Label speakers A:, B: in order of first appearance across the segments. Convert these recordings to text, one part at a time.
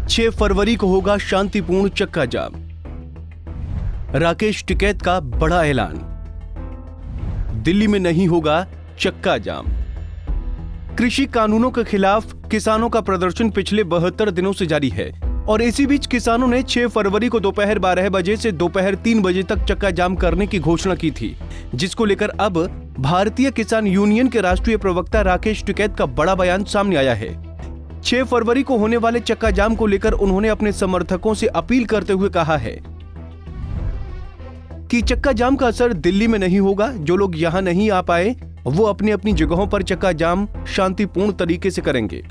A: 6 फरवरी को होगा शांतिपूर्ण चक्का जाम। राकेश टिकैत का बड़ा ऐलान। दिल्ली में नहीं होगा चक्का जाम। कृषि कानूनों के खिलाफ किसानों का प्रदर्शन पिछले 72 दिनों से जारी है और इसी बीच किसानों ने 6 फरवरी को दोपहर 12 बजे से दोपहर 3 बजे तक चक्का जाम करने की घोषणा की थी, जिसको लेकर अब भारतीय किसान यूनियन के राष्ट्रीय प्रवक्ता राकेश टिकैत का बड़ा बयान सामने आया है। 6 फरवरी को होने वाले चक्का जाम को लेकर उन्होंने अपने समर्थकों से अपील करते हुए कहा है कि चक्का जाम का असर दिल्ली में नहीं होगा। जो लोग यहां नहीं आ पाए वो अपनी अपनी जगहों पर चक्का जाम शांतिपूर्ण तरीके से करेंगे।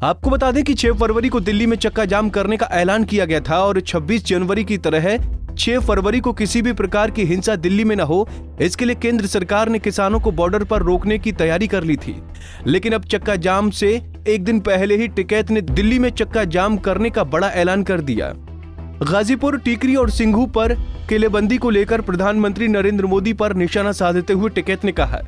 A: आपको बता दें कि 6 फरवरी को दिल्ली में चक्का जाम करने का ऐलान किया गया था और 26 जनवरी की तरह 6 फरवरी को किसी भी प्रकार की हिंसा दिल्ली में न हो, इसके लिए केंद्र सरकार ने किसानों को बॉर्डर पर रोकने की तैयारी कर ली थी। लेकिन अब चक्का जाम से एक दिन पहले ही टिकैत ने दिल्ली में चक्का जाम करने का बड़ा ऐलान कर दिया। गाजीपुर, टीकरी और सिंघू पर किलेबंदी को लेकर प्रधानमंत्री नरेंद्र मोदी पर निशाना साधते हुए टिकैत ने कहा,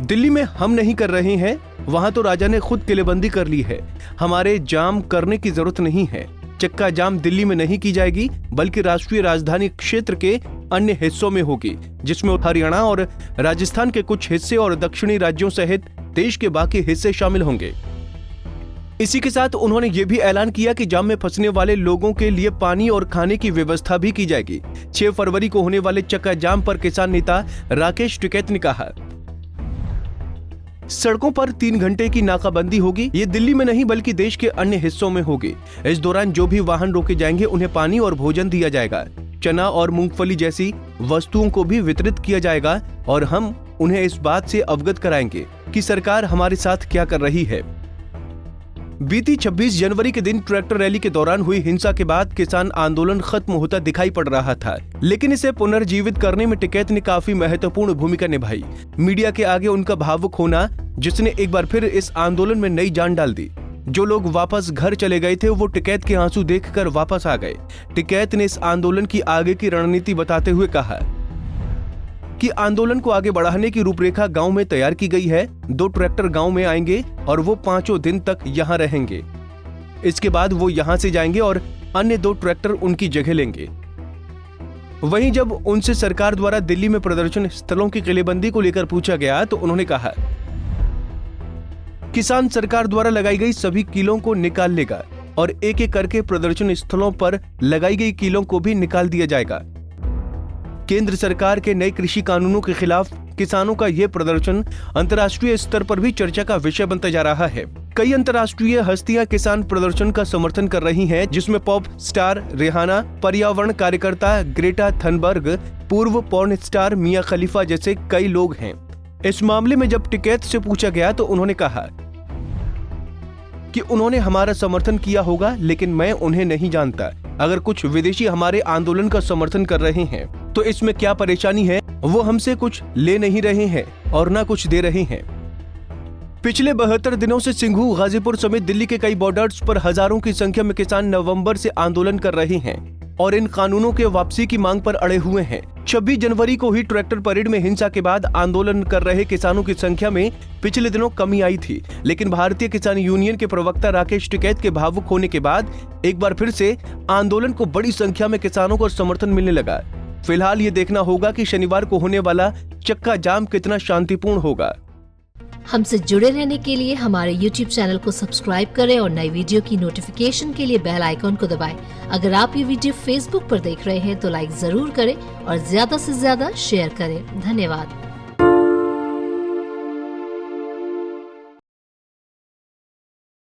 A: दिल्ली में हम नहीं कर रहे हैं, वहां तो राजा ने खुद किलेबंदी कर ली है। हमारे जाम करने की जरूरत नहीं है। चक्का जाम दिल्ली में नहीं की जाएगी बल्कि राष्ट्रीय राजधानी क्षेत्र के अन्य हिस्सों में होगी, जिसमें हरियाणा और राजस्थान के कुछ हिस्से और दक्षिणी राज्यों सहित देश के बाकी हिस्से शामिल होंगे। इसी के साथ उन्होंने ये भी ऐलान किया कि जाम में फंसने वाले लोगों के लिए पानी और खाने की व्यवस्था भी की जाएगी। 6 फरवरी को होने वाले चक्का जाम पर किसान नेता राकेश टिकैत ने कहा, सड़कों पर 3 घंटे की नाकाबंदी होगी। ये दिल्ली में नहीं बल्कि देश के अन्य हिस्सों में होगी। इस दौरान जो भी वाहन रोके जाएंगे उन्हें पानी और भोजन दिया जाएगा। चना और मूंगफली जैसी वस्तुओं को भी वितरित किया जाएगा और हम उन्हें इस बात से अवगत कराएंगे कि सरकार हमारे साथ क्या कर रही है। बीती 26 जनवरी के दिन ट्रैक्टर रैली के दौरान हुई हिंसा के बाद किसान आंदोलन खत्म होता दिखाई पड़ रहा था, लेकिन इसे पुनर्जीवित करने में टिकैत ने काफी महत्वपूर्ण भूमिका निभाई। मीडिया के आगे उनका भावुक होना, जिसने एक बार फिर इस आंदोलन में नई जान डाल दी। जो लोग वापस घर चले गए थे वो टिकैत के आंसू देखकर वापस आ गए। टिकैत ने इस आंदोलन की आगे की रणनीति बताते हुए कहा कि आंदोलन को आगे बढ़ाने की रूपरेखा गांव में तैयार की गई है। 2 ट्रैक्टर गांव में आएंगे और वो 5 दिन तक यहां रहेंगे। इसके बाद वो यहां से जाएंगे और अन्य 2 ट्रैक्टर उनकी जगह लेंगे। वहीं जब उनसे सरकार द्वारा दिल्ली में प्रदर्शन स्थलों की किलेबंदी को लेकर पूछा गया तो उन्होंने कहा, किसान सरकार द्वारा लगाई गई सभी कीलों को निकाल लेगा और एक एक करके प्रदर्शन स्थलों पर लगाई गई कीलों को भी निकाल दिया जाएगा। केंद्र सरकार के नए कृषि कानूनों के खिलाफ किसानों का यह प्रदर्शन अंतर्राष्ट्रीय स्तर पर भी चर्चा का विषय बनता जा रहा है। कई अंतर्राष्ट्रीय हस्तियां किसान प्रदर्शन का समर्थन कर रही हैं, जिसमें पॉप स्टार रिहाना, पर्यावरण कार्यकर्ता ग्रेटा थनबर्ग, पूर्व पॉर्न स्टार मिया खलीफा जैसे कई लोग हैं। इस मामले में जब टिकैत से पूछा गया तो उन्होंने कहा कि उन्होंने हमारा समर्थन किया होगा, लेकिन मैं उन्हें नहीं जानता। अगर कुछ विदेशी हमारे आंदोलन का समर्थन कर रहे हैं तो इसमें क्या परेशानी है? वो हमसे कुछ ले नहीं रहे हैं और ना कुछ दे रहे हैं। पिछले 72 दिनों से सिंघू, गाजीपुर समेत दिल्ली के कई बॉर्डर्स पर हजारों की संख्या में किसान नवंबर से आंदोलन कर रहे हैं और इन कानूनों के वापसी की मांग पर अड़े हुए हैं। 26 जनवरी को ही ट्रैक्टर परेड में हिंसा के बाद आंदोलन कर रहे किसानों की संख्या में पिछले दिनों कमी आई थी, लेकिन भारतीय किसान यूनियन के प्रवक्ता राकेश टिकैत के भावुक होने के बाद एक बार फिर से आंदोलन को बड़ी संख्या में किसानों को समर्थन मिलने लगा। फिलहाल ये देखना होगा कि शनिवार को होने वाला चक्का जाम कितना शांतिपूर्ण होगा।
B: हमसे जुड़े रहने के लिए हमारे YouTube चैनल को सब्सक्राइब करें और नई वीडियो की नोटिफिकेशन के लिए बेल आइकॉन को दबाएं। अगर आप ये वीडियो Facebook पर देख रहे हैं तो लाइक जरूर करें और ज्यादा से ज्यादा शेयर करें। धन्यवाद।